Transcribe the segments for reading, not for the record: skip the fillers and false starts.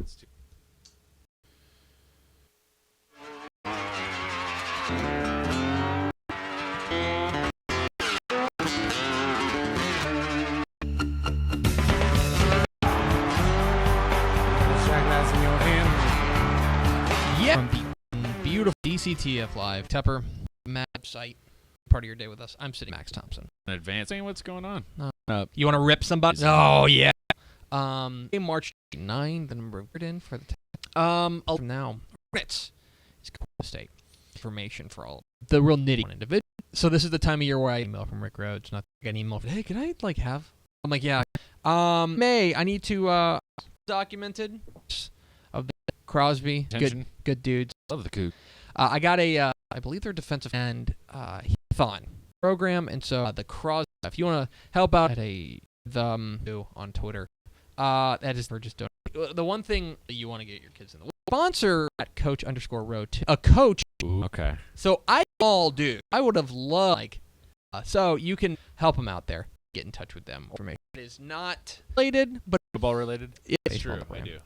That's too. Yeah. From the beautiful DCTF Live Tepper map site. Part of your day with us. I'm sitting Max Thompson. Advancing, what's going on? You want to rip somebody? Oh yeah. March 9, the number we're in for the now. It's state information for all the real nitty individual. So this is the time of year where I email from Rick Rhodes. Not get an email. Hey, can I have? I'm like, yeah. May I need to documented of the Crosby. Attention. Good dudes. Love the coup. I got a I believe they're defensive end thon program, and so the Crosby. If you want to help out at on Twitter, that is for just donate. The one thing that you want to get your kids in the sponsor at coach_row a coach. Ooh, okay. So I would have loved so you can help them out there. Get in touch with them. Information. It is not related, but football related. It's true. I do.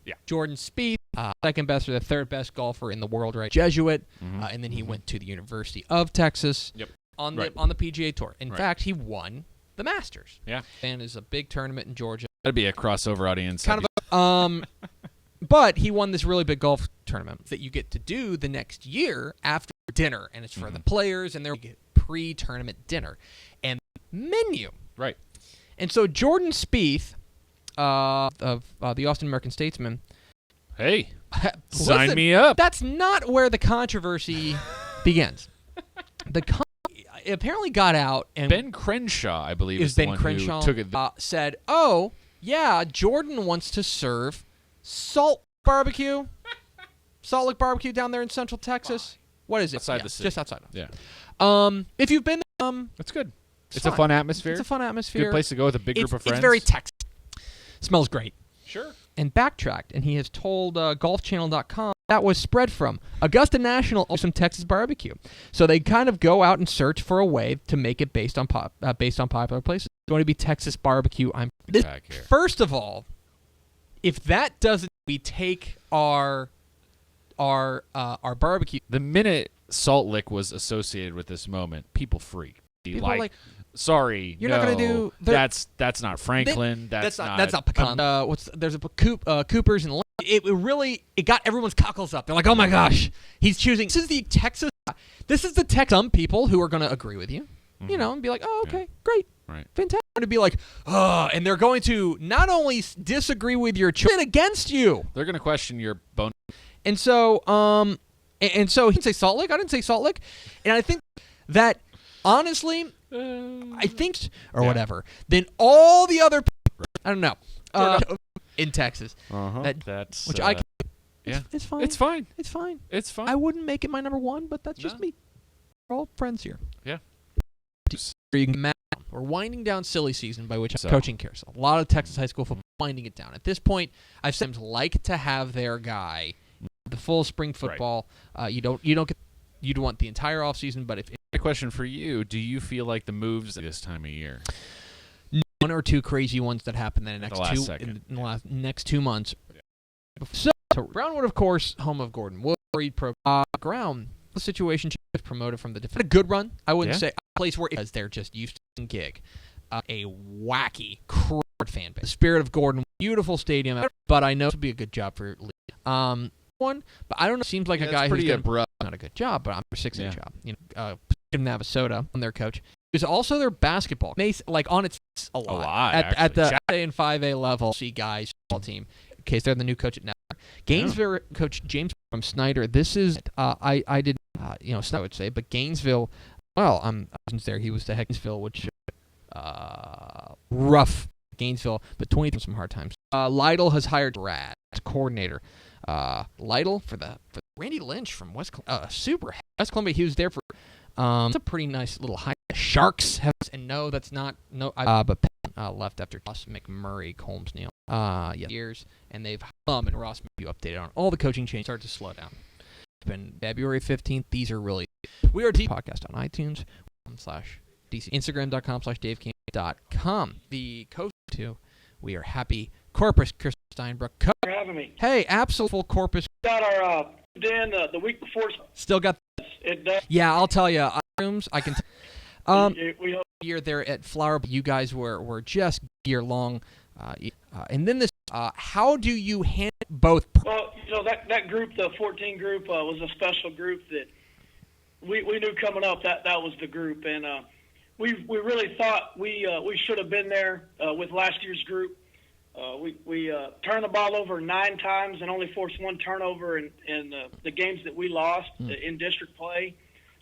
Yeah. Jordan Spieth, second best or the third best golfer in the world, right? Jesuit, and then he went to the University of Texas. Yep. On the PGA Tour. In fact, he won the Masters. Yeah. And is a big tournament in Georgia. That'd be a crossover audience. Kind of but he won this really big golf tournament that you get to do the next year after dinner, and it's for the players, and they're pre-tournament dinner and menu. Right. And so Jordan Spieth of the Austin American Statesman. Hey, sign me up. That's not where the controversy begins. It apparently got out, and Ben Crenshaw, I believe, is Ben the one Crenshaw who took it. Said, "Oh, yeah, Jordan wants to serve salt Lick barbecue down there in Central Texas. What is it? Outside the city, just outside. Yeah. If you've been, that's good. It's fun. a fun atmosphere. It's a fun atmosphere. Good place to go with a big group of friends. It's very Texas. Smells great. Sure. And backtracked, and he has told golfchannel.com that was spread from Augusta National, some Texas barbecue. So they kind of go out and search for a way to make it based on popular places. It's going to be Texas barbecue. First of all, if that doesn't, we take our barbecue. The minute Salt Lick was associated with this moment, people freaked. People are like, sorry, you're not going to do. That's not Franklin. That's not pecan. There's a Cooper's and it got everyone's cockles up. They're like, oh my gosh, he's choosing. This is the Texas. Some people who are going to agree with you, and be like, oh okay, great, right, fantastic. To be like, and they're going to not only disagree with your choice, against you. They're going to question your bone. And so, he didn't say Salt Lick. I didn't say Salt Lick, and I think that honestly. Whatever. Then all the other, I don't know, in Texas, that's which it's fine. It's fine. It's fine. It's fine. I wouldn't make it my number one, but that's just me. We're all friends here. Yeah. We're winding down silly season, by which I'm coaching carousel. A lot of Texas high school football winding it down. At this point, I've said like to have their guy, the full spring football. Right. You'd want the entire offseason, but if a question for you, do you feel like the moves this time of year? One or two crazy ones that happen in the next 2 months. Yeah. So Brownwood, of course, home of Gordon Wood, ground. The situation was promoted from the defense. A good run, I wouldn't say a place where because they're just used to gig. A wacky, crowd fan base. The spirit of Gordon, beautiful stadium, but I know this would be a good job for one, but I don't know. Seems like a guy who's not a good job, but I'm for 6-inch job. Navasota, their coach, is also their basketball. On its a lot at the in 5A level. See guys football team. In case they're the new coach at now. Gainesville coach James from Snyder. This is I did Snyder would say, but Gainesville. Well, I wasn't there. He was the Gainesville, which rough Gainesville, but 20 some hard times. Lytle has hired Brad as coordinator. Lytle for Randy Lynch from West Columbia. He was there for it's a pretty nice little high. Sharks have and no, that's not but Penn left after Ross McMurray, Combs, Neal. Years, and they've and Ross you updated on all the coaching changes start to slow down. It's been February 15th. These are really we are deep podcast on iTunes /DC Instagram.com/DaveCamp.com. The coach too. We are happy Corpus Christi Steinbruck. Thanks for having me. Hey, absolute full Corpus. Got our the week before. Still got. It does. Yeah, I'll tell you. Rooms I can. We hope. Year there at Flour, you guys were just year long, and then this. How do you handle both? Well, that group, the 14 group, was a special group that we knew coming up that was the group, and we really thought we should have been there with last year's group. We turned the ball over 9 times and only forced 1 turnover in the games that we lost in district play.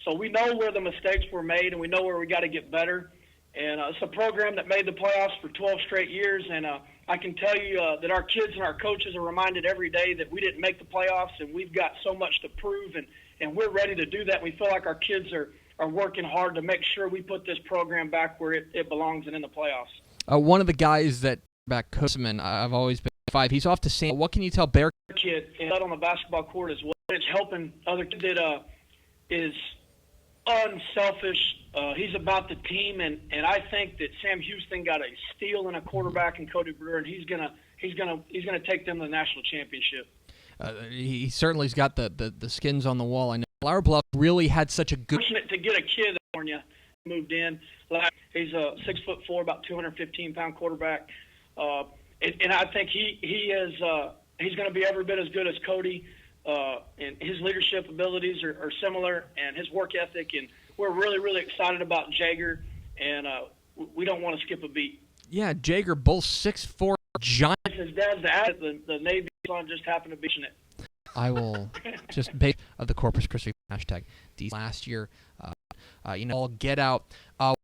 So we know where the mistakes were made, and we know where we got to get better. And it's a program that made the playoffs for 12 straight years, and I can tell you that our kids and our coaches are reminded every day that we didn't make the playoffs, and we've got so much to prove, and we're ready to do that. We feel like our kids are working hard to make sure we put this program back where it belongs and in the playoffs. One of the guys that back Coachman, I've always been 5. He's off to San. What can you tell Bear kid and on the basketball court as well? It's helping other kids that is unselfish. He's about the team, and I think that Sam Houston got a steal and a quarterback in Cody Brewer, and he's gonna take them to the national championship. He certainly's got the skins on the wall. I know Flour Bluff really had such a good. Fortunate to get a kid in California moved in. He's a 6'4", about 215-pound quarterback, and I think he's going to be every bit as good as Cody. And his leadership abilities are similar, and his work ethic, and we're really, really excited about Jager, and we don't want to skip a beat. Yeah, Jager, both 6'4" giant. His dad's the Navy son just happened to be in it. I will just base of the Corpus Christi hashtag last year. I'll get out.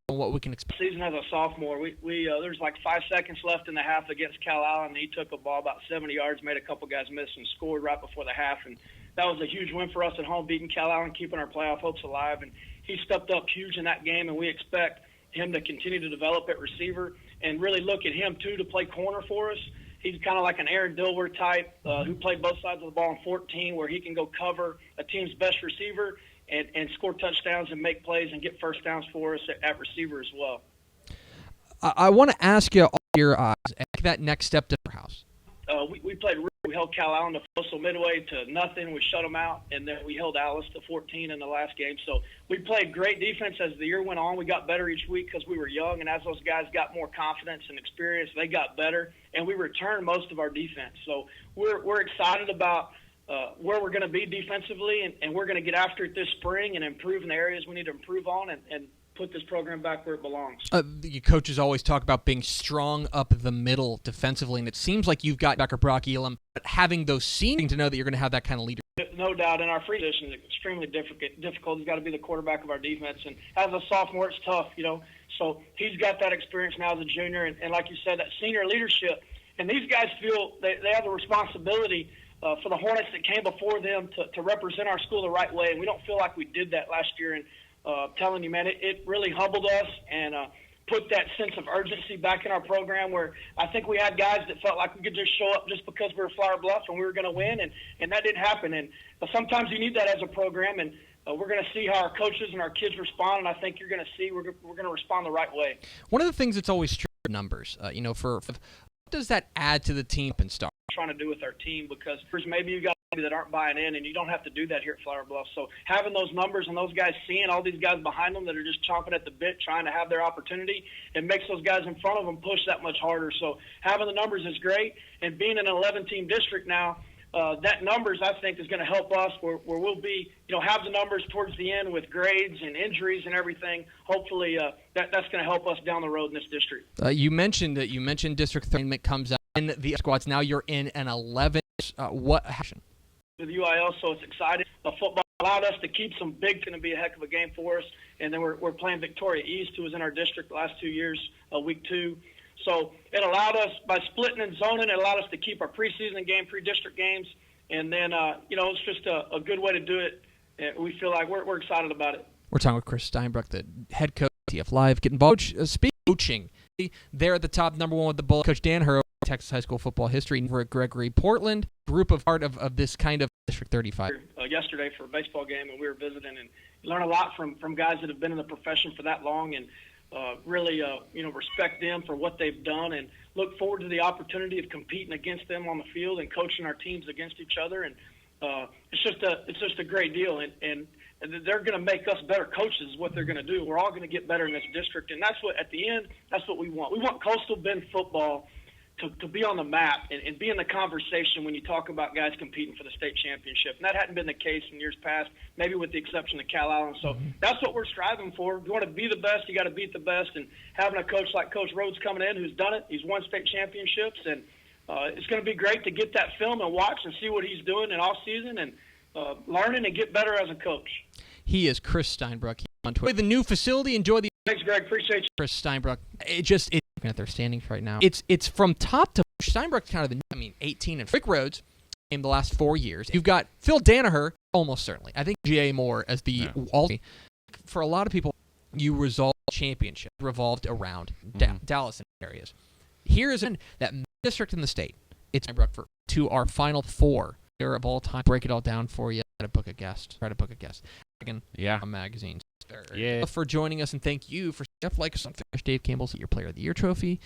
What we can expect. Season as a sophomore, there's like 5 seconds left in the half against Cal Allen. He took a ball about 70 yards, made a couple guys miss, and scored right before the half. And that was a huge win for us at home, beating Cal Allen, keeping our playoff hopes alive. And he stepped up huge in that game, and we expect him to continue to develop at receiver and really look at him too to play corner for us. He's kind of like an Aaron Dilworth type who played both sides of the ball in 14, where he can go cover a team's best receiver and score touchdowns and make plays and get first downs for us at receiver as well. I want to ask you, that next step to our house. We played. We held Cal Allen to Folsom Midway to nothing. We shut them out, and then we held Alice to 14 in the last game. So we played great defense as the year went on. We got better each week because we were young, and as those guys got more confidence and experience, they got better, and we returned most of our defense. So we're excited about where we're going to be defensively, and we're going to get after it this spring and improve in the areas we need to improve on and put this program back where it belongs. The coaches always talk about being strong up the middle defensively, and it seems like you've got Dr. Brock Elam, but having those seniors to know that you're going to have that kind of leader. No doubt, and our free position is extremely difficult. He's got to be the quarterback of our defense, and as a sophomore, it's tough, So he's got that experience now as a junior, and like you said, that senior leadership. And these guys feel they have the responsibility for the Hornets that came before them to represent our school the right way, and we don't feel like we did that last year. And telling you, man, it really humbled us and put that sense of urgency back in our program, where I think we had guys that felt like we could just show up just because we were Flour Bluff and we were going to win, and that didn't happen. And sometimes you need that as a program, and we're going to see how our coaches and our kids respond, and I think you're going to see we're going to respond the right way. One of the things that's always true numbers, for what does that add to the team and start? Trying to do with our team, because maybe you got that aren't buying in, and you don't have to do that here at Flour Bluff. So having those numbers and those guys seeing all these guys behind them that are just chomping at the bit trying to have their opportunity, it makes those guys in front of them push that much harder. So having the numbers is great, and being in an 11-team district now, that numbers I think is going to help us where we'll be, have the numbers towards the end with grades and injuries and everything. Hopefully that's going to help us down the road in this district. You mentioned District 3 comes out in the squads. Now you're in an 11. What action? With UIL, so it's exciting. Football allowed us to keep some big. Going to be a heck of a game for us. And then we're playing Victoria East, who was in our district the last 2 years, week 2. So it allowed us, by splitting and zoning, it allowed us to keep our preseason game, pre-district games. And then, it's just a good way to do it. And we feel like we're excited about it. We're talking with Chris Steinbruck, the head coach of TF Live. Get involved. Speak coaching. They're at the top, number 1 with the ball. Coach Dan Hurrow, Texas high school football history. Over at Gregory Portland, part of this kind of District 35. Yesterday for a baseball game, and we were visiting, and you learn a lot from guys that have been in the profession for that long, and really respect them for what they've done, and look forward to the opportunity of competing against them on the field and coaching our teams against each other. And it's just a great deal. And they're going to make us better coaches is what they're going to do. We're all going to get better in this district. And that's what, at the end, that's what we want. We want Coastal Bend football to be on the map and be in the conversation when you talk about guys competing for the state championship. And that hadn't been the case in years past, maybe with the exception of Cal Allen. So that's what we're striving for. If you want to be the best, you got to beat the best. And having a coach like Coach Rhodes coming in who's done it, he's won state championships. And it's going to be great to get that film and watch and see what he's doing in off season and learning and get better as a coach. He is Chris Steinbruck. On Twitter. Enjoy the new facility. Enjoy the. Thanks, Greg. Appreciate you. Chris Steinbruck. Looking at their standings right now. It's from top to Steinbruck's kind of 18 and Rick Rhodes in the last 4 years. You've got Phil Danaher, almost certainly. I think G.A. Moore as the for a lot of people, you resolved championship revolved around Dallas and areas. Here is that district in the state. It's Steinbruck to our final 4 of all time. Break it all down for you. Try to book a guest. Magazines. For joining us, and thank you for Jeff Like us on Dave Campbell's Your Player of the Year trophy.